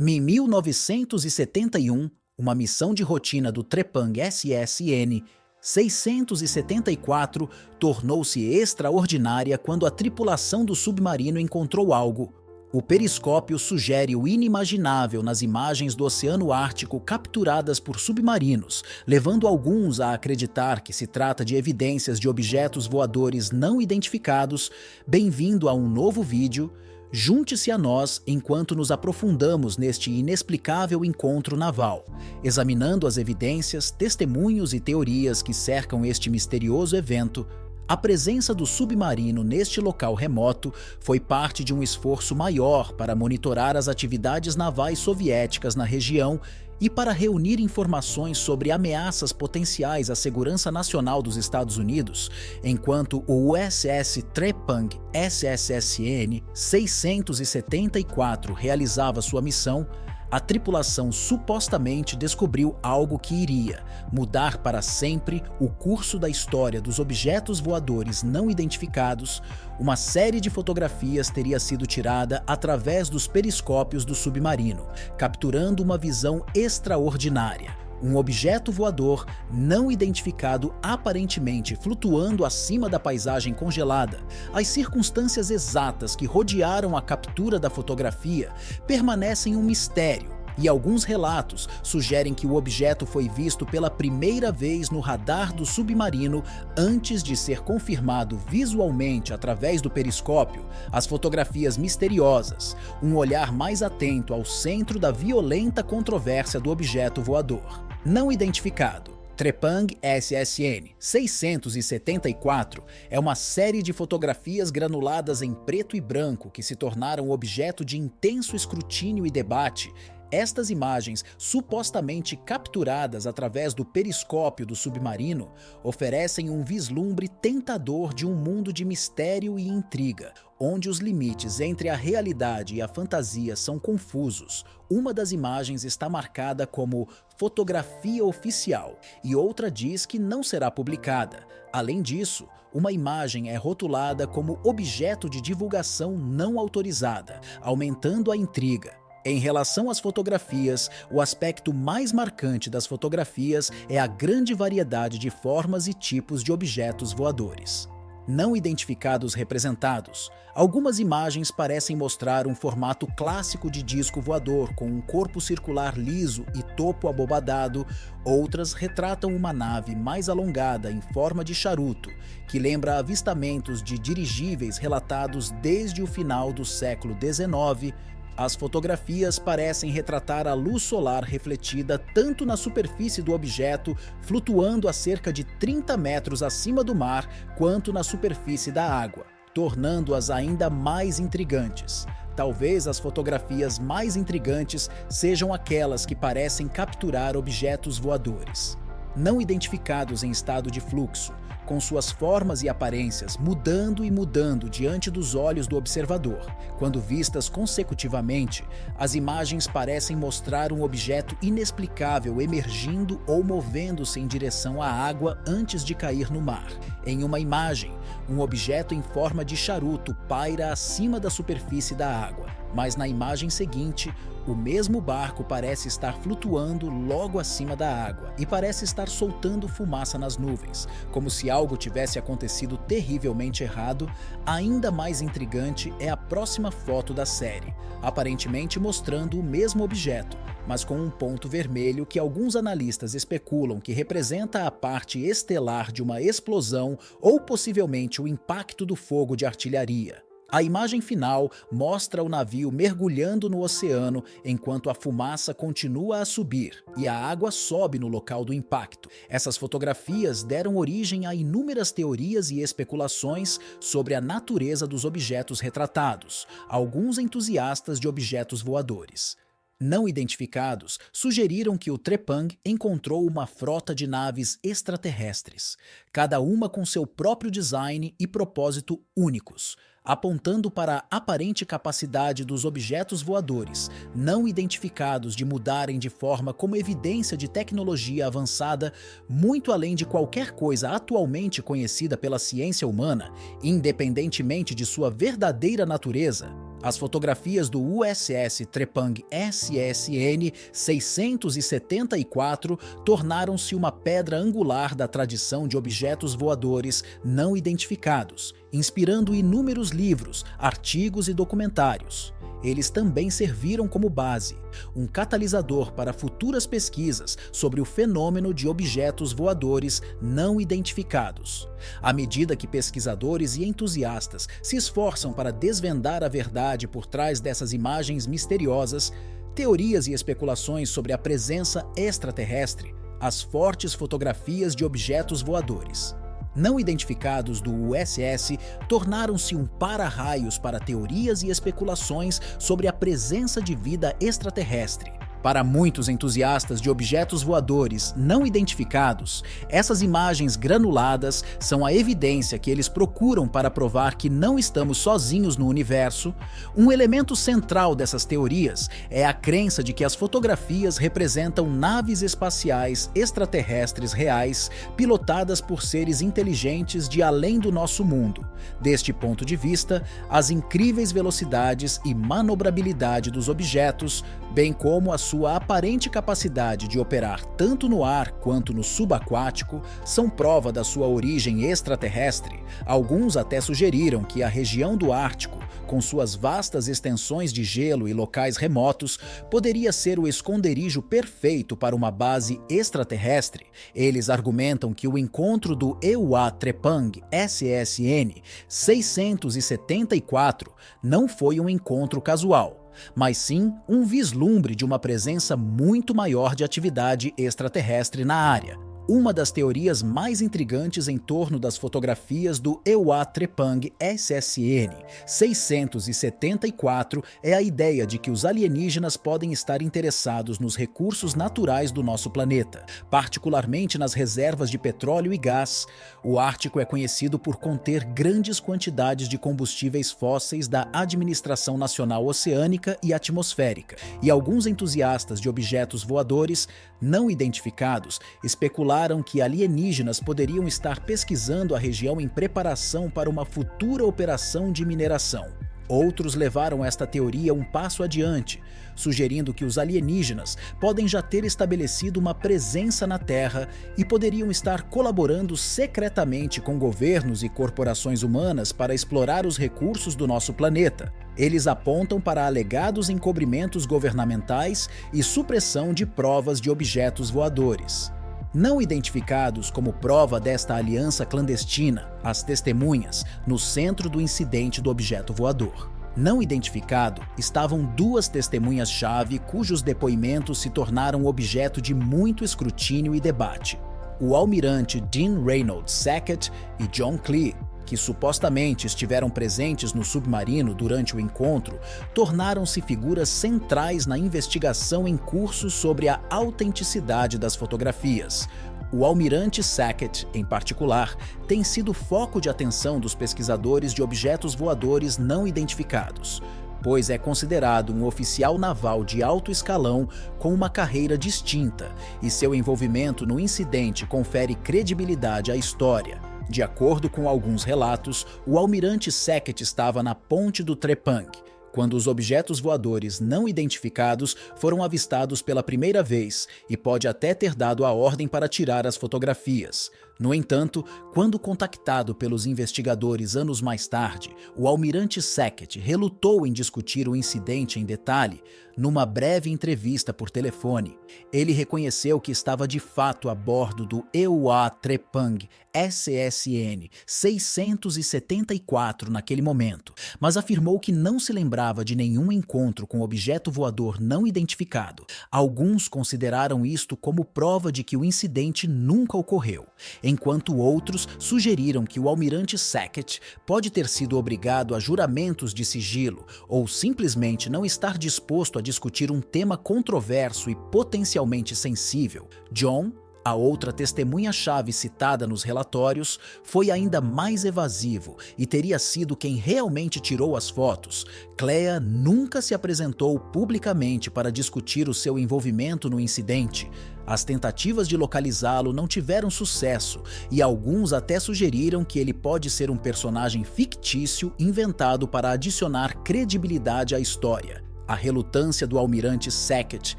Em 1971, uma missão de rotina do Trepang SSN 674 tornou-se extraordinária quando a tripulação do submarino encontrou algo. O periscópio sugere o inimaginável nas imagens do Oceano Ártico capturadas por submarinos, levando alguns a acreditar que se trata de evidências de objetos voadores não identificados. Bem-vindo a um novo vídeo. Junte-se a nós enquanto nos aprofundamos neste inexplicável encontro naval, examinando as evidências, testemunhos e teorias que cercam este misterioso evento. A presença do submarino neste local remoto foi parte de um esforço maior para monitorar as atividades navais soviéticas na região e para reunir informações sobre ameaças potenciais à segurança nacional dos Estados Unidos. Enquanto o USS Trepang SSN 674 realizava sua missão, a tripulação supostamente descobriu algo que iria mudar para sempre o curso da história dos objetos voadores não identificados. Uma série de fotografias teria sido tirada através dos periscópios do submarino, capturando uma visão extraordinária. Um objeto voador não identificado aparentemente flutuando acima da paisagem congelada. As circunstâncias exatas que rodearam a captura da fotografia permanecem um mistério, e alguns relatos sugerem que o objeto foi visto pela primeira vez no radar do submarino antes de ser confirmado visualmente através do periscópio. As fotografias misteriosas, um olhar mais atento ao centro da violenta controvérsia do objeto voador não identificado. Trepang SSN 674 é uma série de fotografias granuladas em preto e branco que se tornaram objeto de intenso escrutínio e debate. Estas imagens, supostamente capturadas através do periscópio do submarino, oferecem um vislumbre tentador de um mundo de mistério e intriga, onde os limites entre a realidade e a fantasia são confusos. Uma das imagens está marcada como fotografia oficial e outra diz que não será publicada. Além disso, uma imagem é rotulada como objeto de divulgação não autorizada, aumentando a intriga. Em relação às fotografias, o aspecto mais marcante das fotografias é a grande variedade de formas e tipos de objetos voadores não identificados representados. Algumas imagens parecem mostrar um formato clássico de disco voador, com um corpo circular liso e topo abobadado. Outras retratam uma nave mais alongada em forma de charuto, que lembra avistamentos de dirigíveis relatados desde o final do século XIX. As fotografias parecem retratar a luz solar refletida tanto na superfície do objeto, flutuando a cerca de 30 metros acima do mar, quanto na superfície da água, tornando-as ainda mais intrigantes. Talvez as fotografias mais intrigantes sejam aquelas que parecem capturar objetos voadores não identificados em estado de fluxo, com suas formas e aparências mudando e mudando diante dos olhos do observador. Quando vistas consecutivamente, as imagens parecem mostrar um objeto inexplicável emergindo ou movendo-se em direção à água antes de cair no mar. Em uma imagem, um objeto em forma de charuto paira acima da superfície da água, mas na imagem seguinte, o mesmo barco parece estar flutuando logo acima da água e parece estar soltando fumaça nas nuvens, como se algo tivesse acontecido terrivelmente errado. Ainda mais intrigante é a próxima foto da série, aparentemente mostrando o mesmo objeto, mas com um ponto vermelho que alguns analistas especulam que representa a parte estelar de uma explosão ou possivelmente o impacto do fogo de artilharia. A imagem final mostra o navio mergulhando no oceano enquanto a fumaça continua a subir e a água sobe no local do impacto. Essas fotografias deram origem a inúmeras teorias e especulações sobre a natureza dos objetos retratados. Alguns entusiastas de objetos voadores não identificados sugeriram que o Trepang encontrou uma frota de naves extraterrestres, cada uma com seu próprio design e propósito únicos, apontando para a aparente capacidade dos objetos voadores não identificados de mudarem de forma como evidência de tecnologia avançada, muito além de qualquer coisa atualmente conhecida pela ciência humana, independentemente de sua verdadeira natureza. As fotografias do USS Trepang SSN 674 tornaram-se uma pedra angular da tradição de objetos voadores não identificados, inspirando inúmeros livros, artigos e documentários. Eles também serviram como base, um catalisador para futuras pesquisas sobre o fenômeno de objetos voadores não identificados. À medida que pesquisadores e entusiastas se esforçam para desvendar a verdade por trás dessas imagens misteriosas, teorias e especulações sobre a presença extraterrestre, as fortes fotografias de objetos voadores não identificados do USS tornaram-se um para-raios para teorias e especulações sobre a presença de vida extraterrestre. Para muitos entusiastas de objetos voadores não identificados, essas imagens granuladas são a evidência que eles procuram para provar que não estamos sozinhos no universo. Um elemento central dessas teorias é a crença de que as fotografias representam naves espaciais extraterrestres reais, pilotadas por seres inteligentes de além do nosso mundo. Deste ponto de vista, as incríveis velocidades e manobrabilidade dos objetos, bem como a sua aparente capacidade de operar tanto no ar quanto no subaquático, são prova da sua origem extraterrestre. Alguns até sugeriram que a região do Ártico, com suas vastas extensões de gelo e locais remotos, poderia ser o esconderijo perfeito para uma base extraterrestre. Eles argumentam que o encontro do EUA Trepang SSN 674 não foi um encontro casual, mas sim um vislumbre de uma presença muito maior de atividade extraterrestre na área. Uma das teorias mais intrigantes em torno das fotografias do EUA Trepang SSN 674 é a ideia de que os alienígenas podem estar interessados nos recursos naturais do nosso planeta, particularmente nas reservas de petróleo e gás. O Ártico é conhecido por conter grandes quantidades de combustíveis fósseis da Administração Nacional Oceânica e Atmosférica, e alguns entusiastas de objetos voadores não identificados especularam que alienígenas poderiam estar pesquisando a região em preparação para uma futura operação de mineração. Outros levaram esta teoria um passo adiante, sugerindo que os alienígenas podem já ter estabelecido uma presença na Terra e poderiam estar colaborando secretamente com governos e corporações humanas para explorar os recursos do nosso planeta. Eles apontam para alegados encobrimentos governamentais e supressão de provas de objetos voadores. Não identificados como prova desta aliança clandestina, as testemunhas no centro do incidente do objeto voador. Não identificado estavam duas testemunhas-chave cujos depoimentos se tornaram objeto de muito escrutínio e debate: o almirante Dean Reynolds Sackett e John Clee, que supostamente estiveram presentes no submarino durante o encontro, tornaram-se figuras centrais na investigação em curso sobre a autenticidade das fotografias. O almirante Sackett, em particular, tem sido foco de atenção dos pesquisadores de objetos voadores não identificados, pois é considerado um oficial naval de alto escalão com uma carreira distinta, e seu envolvimento no incidente confere credibilidade à história. De acordo com alguns relatos, o almirante Sackett estava na ponte do Trepang quando os objetos voadores não identificados foram avistados pela primeira vez, e pode até ter dado a ordem para tirar as fotografias. No entanto, quando contactado pelos investigadores anos mais tarde, o almirante Sackett relutou em discutir o incidente em detalhe. Numa breve entrevista por telefone, ele reconheceu que estava de fato a bordo do EUA Trepang SSN 674 naquele momento, mas afirmou que não se lembrava de nenhum encontro com objeto voador não identificado. Alguns consideraram isto como prova de que o incidente nunca ocorreu, enquanto outros sugeriram que o almirante Sackett pode ter sido obrigado a juramentos de sigilo ou simplesmente não estar disposto a discutir um tema controverso e potencialmente sensível. John, A outra testemunha-chave citada nos relatórios foi ainda mais evasivo e teria sido quem realmente tirou as fotos. Clea nunca se apresentou publicamente para discutir o seu envolvimento no incidente. As tentativas de localizá-lo não tiveram sucesso e alguns até sugeriram que ele pode ser um personagem fictício inventado para adicionar credibilidade à história. A relutância do almirante Sackett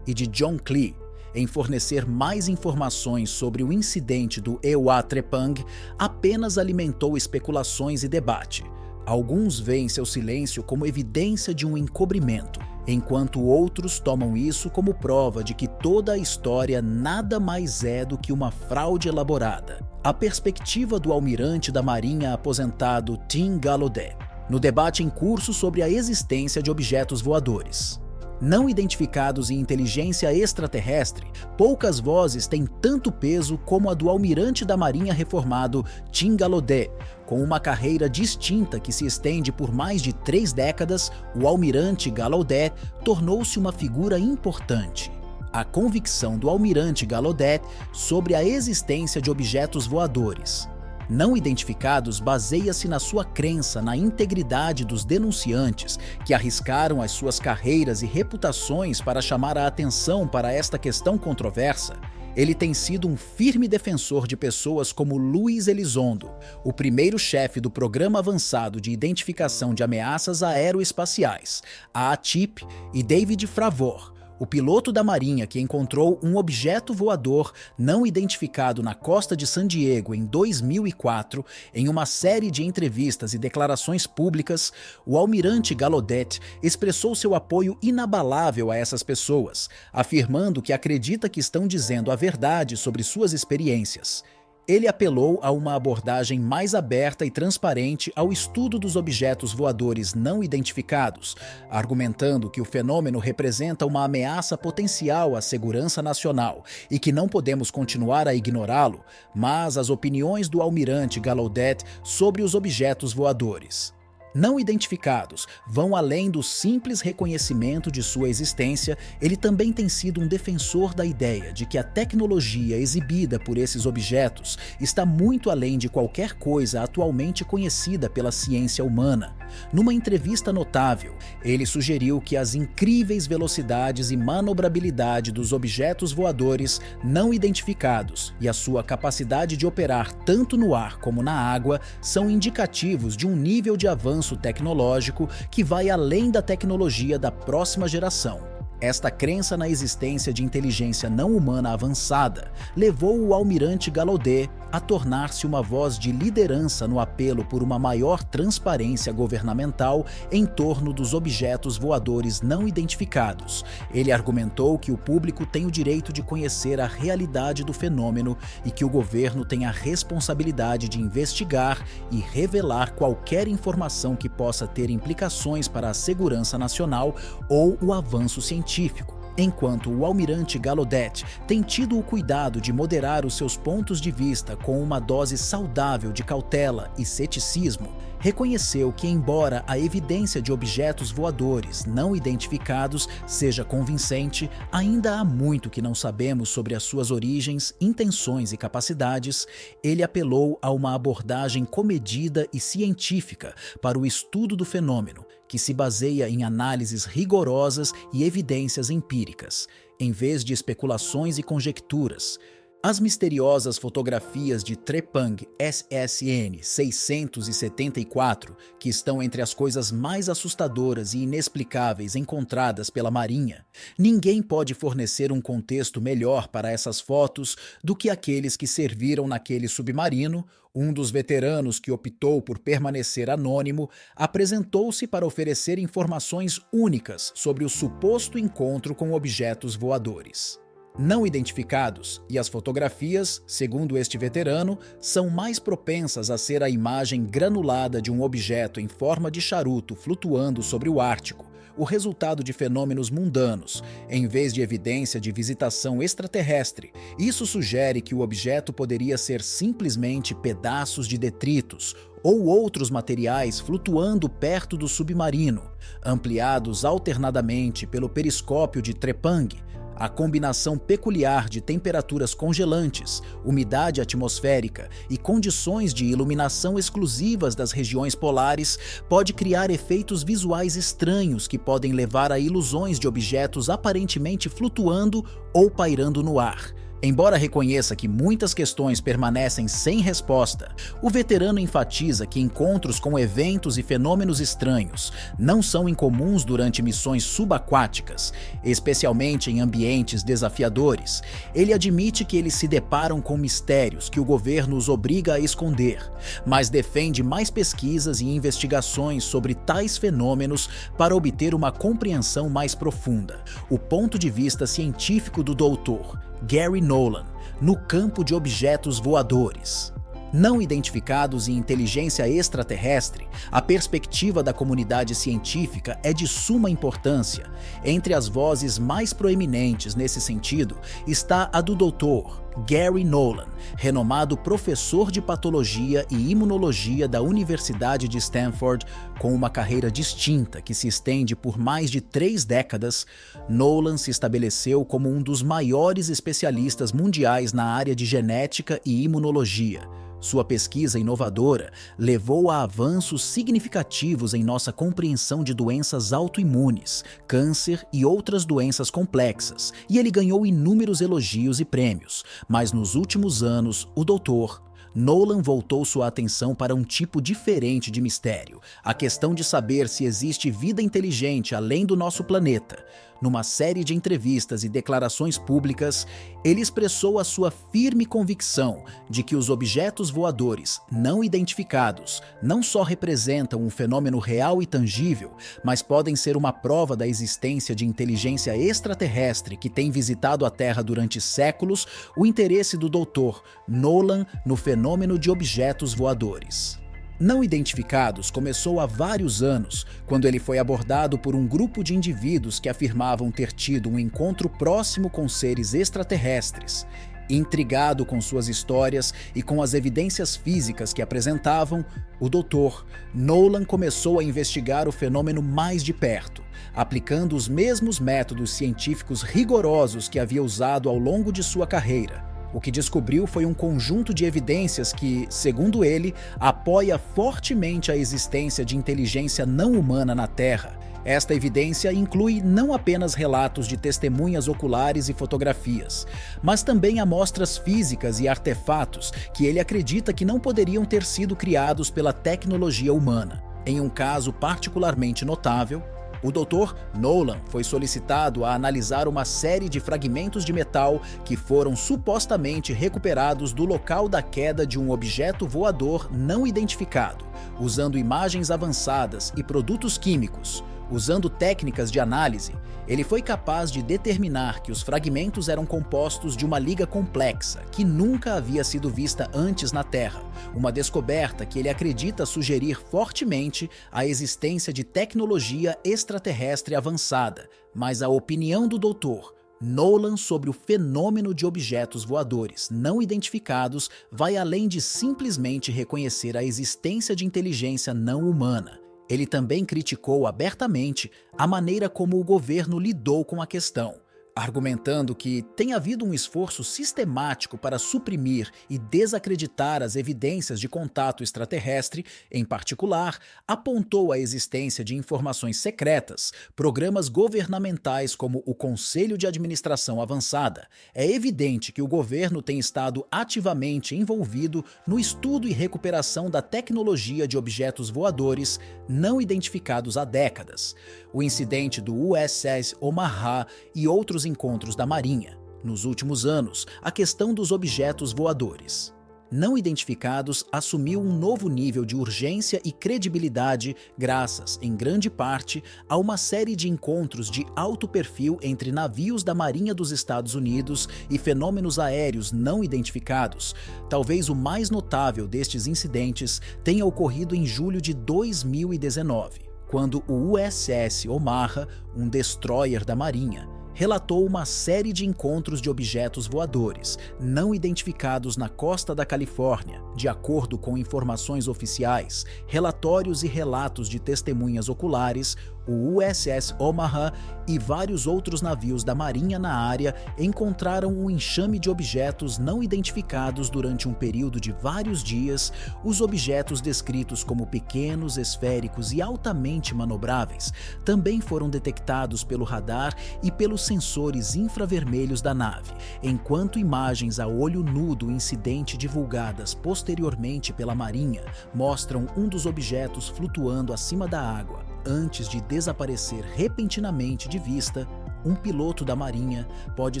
e de John Clee em fornecer mais informações sobre o incidente do Ewa Trepang apenas alimentou especulações e debate. Alguns veem seu silêncio como evidência de um encobrimento, enquanto outros tomam isso como prova de que toda a história nada mais é do que uma fraude elaborada. A perspectiva do almirante da Marinha aposentado Tim Gallaudet, no debate em curso sobre a existência de objetos voadores não identificados em inteligência extraterrestre, poucas vozes têm tanto peso como a do almirante da Marinha reformado Tim Gallaudet. Com uma carreira distinta que se estende por mais de 3 décadas, o almirante Gallaudet tornou-se uma figura importante. A convicção do almirante Gallaudet sobre a existência de objetos voadores não identificados baseia-se na sua crença na integridade dos denunciantes que arriscaram as suas carreiras e reputações para chamar a atenção para esta questão controversa. Ele tem sido um firme defensor de pessoas como Luiz Elizondo, o primeiro chefe do Programa Avançado de Identificação de Ameaças Aeroespaciais, a ATIP, e David Fravor, o piloto da Marinha que encontrou um objeto voador não identificado na costa de San Diego em 2004. Em uma série de entrevistas e declarações públicas, o almirante Gallaudet expressou seu apoio inabalável a essas pessoas, afirmando que acredita que estão dizendo a verdade sobre suas experiências. Ele apelou a uma abordagem mais aberta e transparente ao estudo dos objetos voadores não identificados, argumentando que o fenômeno representa uma ameaça potencial à segurança nacional e que não podemos continuar a ignorá-lo, mas as opiniões do almirante Gallaudet sobre os objetos voadores não identificados vão além do simples reconhecimento de sua existência. Ele também tem sido um defensor da ideia de que a tecnologia exibida por esses objetos está muito além de qualquer coisa atualmente conhecida pela ciência humana. Numa entrevista notável, ele sugeriu que as incríveis velocidades e manobrabilidade dos objetos voadores não identificados e a sua capacidade de operar tanto no ar como na água são indicativos de um nível de avanço tecnológico que vai além da tecnologia da próxima geração. Esta crença na existência de inteligência não humana avançada levou o almirante Gallaudet a tornar-se uma voz de liderança no apelo por uma maior transparência governamental em torno dos objetos voadores não identificados. Ele argumentou que o público tem o direito de conhecer a realidade do fenômeno e que o governo tem a responsabilidade de investigar e revelar qualquer informação que possa ter implicações para a segurança nacional ou o avanço científico. Enquanto o almirante Gallaudet tem tido o cuidado de moderar os seus pontos de vista com uma dose saudável de cautela e ceticismo, reconheceu que, embora a evidência de objetos voadores não identificados seja convincente, ainda há muito que não sabemos sobre as suas origens, intenções e capacidades. Ele apelou a uma abordagem comedida e científica para o estudo do fenômeno, que se baseia em análises rigorosas e evidências empíricas, em vez de especulações e conjecturas. As misteriosas fotografias de Trepang SSN 674, que estão entre as coisas mais assustadoras e inexplicáveis encontradas pela Marinha, ninguém pode fornecer um contexto melhor para essas fotos do que aqueles que serviram naquele submarino. Um dos veteranos que optou por permanecer anônimo apresentou-se para oferecer informações únicas sobre o suposto encontro com objetos voadores não identificados, e as fotografias, segundo este veterano, são mais propensas a ser a imagem granulada de um objeto em forma de charuto flutuando sobre o Ártico, o resultado de fenômenos mundanos, em vez de evidência de visitação extraterrestre. Isso sugere que o objeto poderia ser simplesmente pedaços de detritos ou outros materiais flutuando perto do submarino, ampliados alternadamente pelo periscópio de Trepang. A combinação peculiar de temperaturas congelantes, umidade atmosférica e condições de iluminação exclusivas das regiões polares pode criar efeitos visuais estranhos que podem levar a ilusões de objetos aparentemente flutuando ou pairando no ar. Embora reconheça que muitas questões permanecem sem resposta, o veterano enfatiza que encontros com eventos e fenômenos estranhos não são incomuns durante missões subaquáticas, especialmente em ambientes desafiadores. Ele admite que eles se deparam com mistérios que o governo os obriga a esconder, mas defende mais pesquisas e investigações sobre tais fenômenos para obter uma compreensão mais profunda. O ponto de vista científico do Dr. Gary Nolan, no campo de objetos voadores não identificados e inteligência extraterrestre, a perspectiva da comunidade científica é de suma importância. Entre as vozes mais proeminentes nesse sentido está a do Dr. Gary Nolan, renomado professor de patologia e imunologia da Universidade de Stanford, com uma carreira distinta que se estende por mais de 3 décadas. Nolan se estabeleceu como um dos maiores especialistas mundiais na área de genética e imunologia. Sua pesquisa inovadora levou a avanços significativos em nossa compreensão de doenças autoimunes, câncer e outras doenças complexas, e ele ganhou inúmeros elogios e prêmios. Mas nos últimos anos, o Dr. Nolan voltou sua atenção para um tipo diferente de mistério, a questão de saber se existe vida inteligente além do nosso planeta. Numa série de entrevistas e declarações públicas, ele expressou a sua firme convicção de que os objetos voadores não identificados não só representam um fenômeno real e tangível, mas podem ser uma prova da existência de inteligência extraterrestre que tem visitado a Terra durante séculos. O interesse do Dr. Nolan no fenômeno de objetos voadores não identificados começou há vários anos, quando ele foi abordado por um grupo de indivíduos que afirmavam ter tido um encontro próximo com seres extraterrestres. Intrigado com suas histórias e com as evidências físicas que apresentavam, o Dr. Nolan começou a investigar o fenômeno mais de perto, aplicando os mesmos métodos científicos rigorosos que havia usado ao longo de sua carreira. O que descobriu foi um conjunto de evidências que, segundo ele, apoia fortemente a existência de inteligência não humana na Terra. Esta evidência inclui não apenas relatos de testemunhas oculares e fotografias, mas também amostras físicas e artefatos que ele acredita que não poderiam ter sido criados pela tecnologia humana. Em um caso particularmente notável, o Dr. Nolan foi solicitado a analisar uma série de fragmentos de metal que foram supostamente recuperados do local da queda de um objeto voador não identificado, usando imagens avançadas e produtos químicos. Usando técnicas de análise, ele foi capaz de determinar que os fragmentos eram compostos de uma liga complexa que nunca havia sido vista antes na Terra, uma descoberta que ele acredita sugerir fortemente a existência de tecnologia extraterrestre avançada. Mas a opinião do Dr. Nolan sobre o fenômeno de objetos voadores não identificados vai além de simplesmente reconhecer a existência de inteligência não humana. Ele também criticou abertamente a maneira como o governo lidou com a questão, argumentando que tem havido um esforço sistemático para suprimir e desacreditar as evidências de contato extraterrestre. Em particular, apontou a existência de informações secretas, programas governamentais como o Conselho de Administração Avançada. É evidente que o governo tem estado ativamente envolvido no estudo e recuperação da tecnologia de objetos voadores não identificados há décadas. O incidente do USS Omaha e outros encontros da Marinha. Nos últimos anos, a questão dos objetos voadores não identificados assumiu um novo nível de urgência e credibilidade graças, em grande parte, a uma série de encontros de alto perfil entre navios da Marinha dos Estados Unidos e fenômenos aéreos não identificados. Talvez o mais notável destes incidentes tenha ocorrido em julho de 2019, quando o USS Omaha, um destroyer da Marinha, relatou uma série de encontros de objetos voadores não identificados na costa da Califórnia, de acordo com informações oficiais, relatórios e relatos de testemunhas oculares. O USS Omaha e vários outros navios da Marinha na área encontraram um enxame de objetos não identificados durante um período de vários dias. Os objetos descritos como pequenos, esféricos e altamente manobráveis também foram detectados pelo radar e pelos sensores infravermelhos da nave, enquanto imagens a olho nu do incidente divulgadas posteriormente pela Marinha mostram um dos objetos flutuando acima da água. Antes de desaparecer repentinamente de vista, um piloto da Marinha pode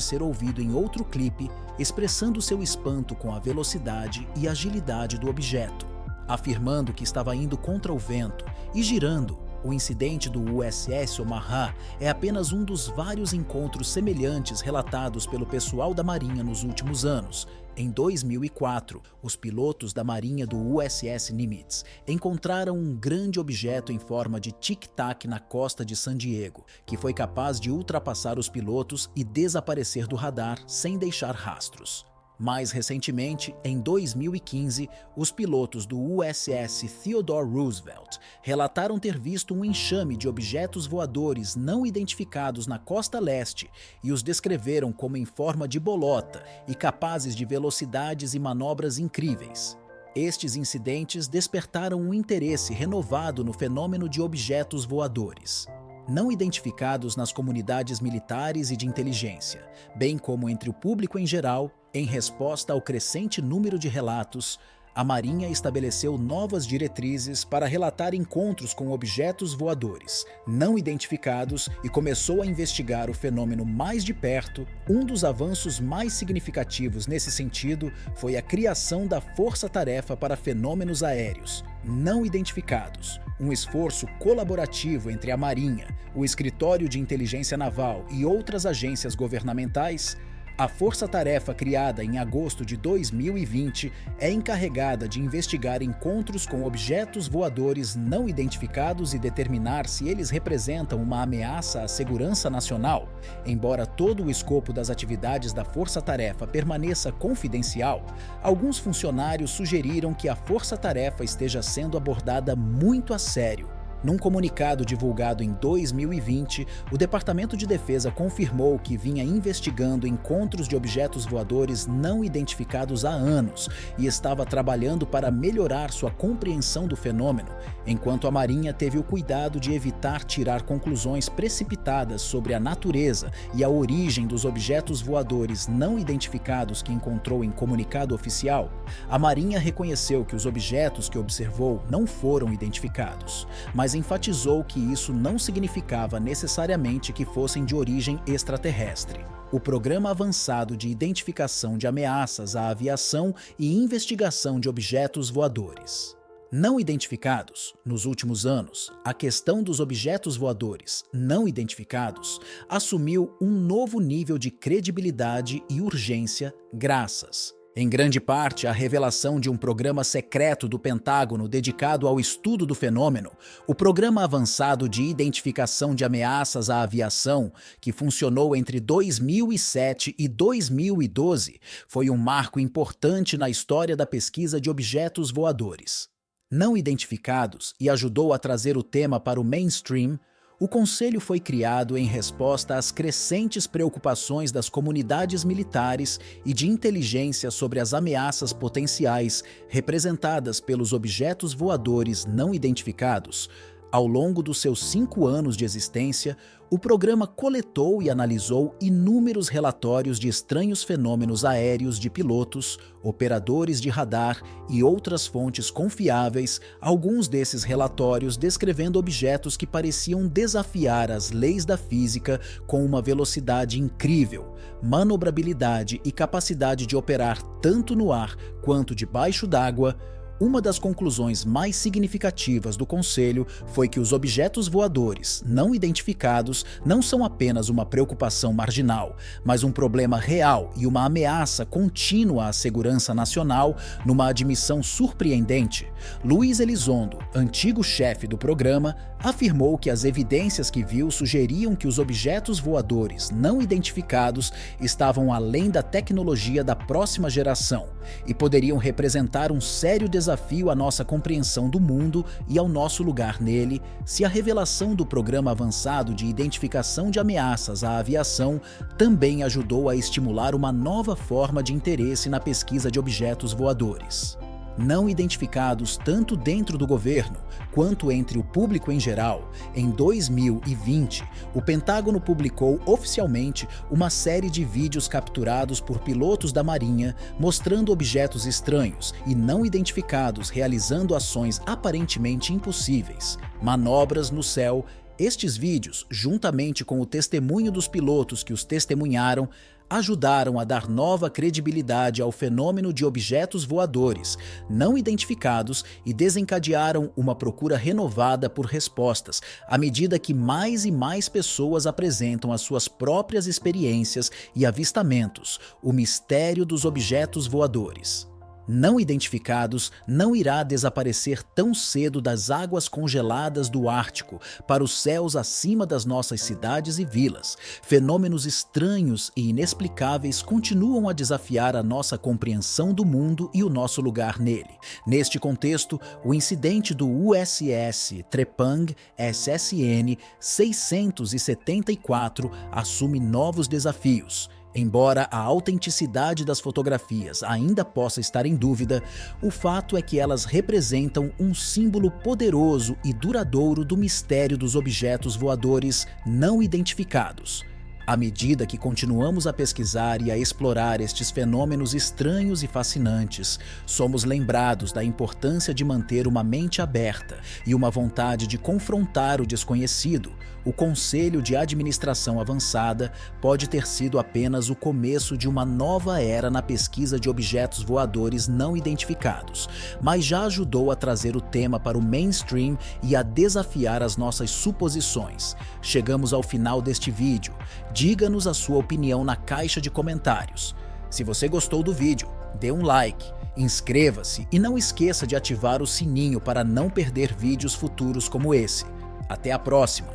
ser ouvido em outro clipe expressando seu espanto com a velocidade e agilidade do objeto, afirmando que estava indo contra o vento e girando. O incidente do USS Omaha é apenas um dos vários encontros semelhantes relatados pelo pessoal da Marinha nos últimos anos. Em 2004, os pilotos da Marinha do USS Nimitz encontraram um grande objeto em forma de tic-tac na costa de San Diego, que foi capaz de ultrapassar os pilotos e desaparecer do radar sem deixar rastros. Mais recentemente, em 2015, os pilotos do USS Theodore Roosevelt relataram ter visto um enxame de objetos voadores não identificados na costa leste e os descreveram como em forma de bolota e capazes de velocidades e manobras incríveis. Estes incidentes despertaram um interesse renovado no fenômeno de objetos voadores não identificados nas comunidades militares e de inteligência, bem como entre o público em geral. Em resposta ao crescente número de relatos, a Marinha estabeleceu novas diretrizes para relatar encontros com objetos voadores não identificados e começou a investigar o fenômeno mais de perto. Um dos avanços mais significativos nesse sentido foi a criação da Força-Tarefa para Fenômenos Aéreos Não Identificados, um esforço colaborativo entre a Marinha, o Escritório de Inteligência Naval e outras agências governamentais. A Força-Tarefa, criada em agosto de 2020, é encarregada de investigar encontros com objetos voadores não identificados e determinar se eles representam uma ameaça à segurança nacional. Embora todo o escopo das atividades da Força-Tarefa permaneça confidencial, alguns funcionários sugeriram que a Força-Tarefa esteja sendo abordada muito a sério. Num comunicado divulgado em 2020, o Departamento de Defesa confirmou que vinha investigando encontros de objetos voadores não identificados há anos e estava trabalhando para melhorar sua compreensão do fenômeno, enquanto a Marinha teve o cuidado de evitar tirar conclusões precipitadas sobre a natureza e a origem dos objetos voadores não identificados que encontrou em comunicado oficial. A Marinha reconheceu que os objetos que observou não foram identificados, mas enfatizou que isso não significava necessariamente que fossem de origem extraterrestre. O Programa Avançado de Identificação de Ameaças à Aviação e Investigação de Objetos Voadores não identificados. Nos últimos anos, a questão dos objetos voadores não identificados assumiu um novo nível de credibilidade e urgência graças em grande parte, a revelação de um programa secreto do Pentágono dedicado ao estudo do fenômeno, o Programa Avançado de Identificação de Ameaças à Aviação, que funcionou entre 2007 e 2012, foi um marco importante na história da pesquisa de objetos voadores não identificados e ajudou a trazer o tema para o mainstream. O Conselho foi criado em resposta às crescentes preocupações das comunidades militares e de inteligência sobre as ameaças potenciais representadas pelos objetos voadores não identificados. Ao longo dos seus 5 anos de existência, o programa coletou e analisou inúmeros relatórios de estranhos fenômenos aéreos de pilotos, operadores de radar e outras fontes confiáveis, alguns desses relatórios descrevendo objetos que pareciam desafiar as leis da física com uma velocidade incrível, manobrabilidade e capacidade de operar tanto no ar quanto debaixo d'água. Uma das conclusões mais significativas do Conselho foi que os objetos voadores não identificados não são apenas uma preocupação marginal, mas um problema real e uma ameaça contínua à segurança nacional, numa admissão surpreendente. Luiz Elizondo, antigo chefe do programa, afirmou que as evidências que viu sugeriam que os objetos voadores não identificados estavam além da tecnologia da próxima geração e poderiam representar um sério desafio à nossa compreensão do mundo e ao nosso lugar nele, se a revelação do Programa Avançado de Identificação de Ameaças à Aviação também ajudou a estimular uma nova forma de interesse na pesquisa de objetos voadores. Não identificados tanto dentro do governo quanto entre o público em geral, em 2020, o Pentágono publicou oficialmente uma série de vídeos capturados por pilotos da Marinha mostrando objetos estranhos e não identificados realizando ações aparentemente impossíveis, manobras no céu. Estes vídeos, juntamente com o testemunho dos pilotos que os testemunharam, ajudaram a dar nova credibilidade ao fenômeno de objetos voadores não identificados e desencadearam uma procura renovada por respostas, à medida que mais e mais pessoas apresentam as suas próprias experiências e avistamentos, o mistério dos objetos voadores não identificados não irá desaparecer tão cedo das águas congeladas do Ártico para os céus acima das nossas cidades e vilas. Fenômenos estranhos e inexplicáveis continuam a desafiar a nossa compreensão do mundo e o nosso lugar nele. Neste contexto, o incidente do USS Trepang SSN 674 assume novos desafios. Embora a autenticidade das fotografias ainda possa estar em dúvida, o fato é que elas representam um símbolo poderoso e duradouro do mistério dos objetos voadores não identificados. À medida que continuamos a pesquisar e a explorar estes fenômenos estranhos e fascinantes, somos lembrados da importância de manter uma mente aberta e uma vontade de confrontar o desconhecido. O Conselho de Administração Avançada pode ter sido apenas o começo de uma nova era na pesquisa de objetos voadores não identificados, mas já ajudou a trazer o tema para o mainstream e a desafiar as nossas suposições. Chegamos ao final deste vídeo. Diga-nos a sua opinião na caixa de comentários. Se você gostou do vídeo, dê um like, inscreva-se e não esqueça de ativar o sininho para não perder vídeos futuros como esse. Até a próxima!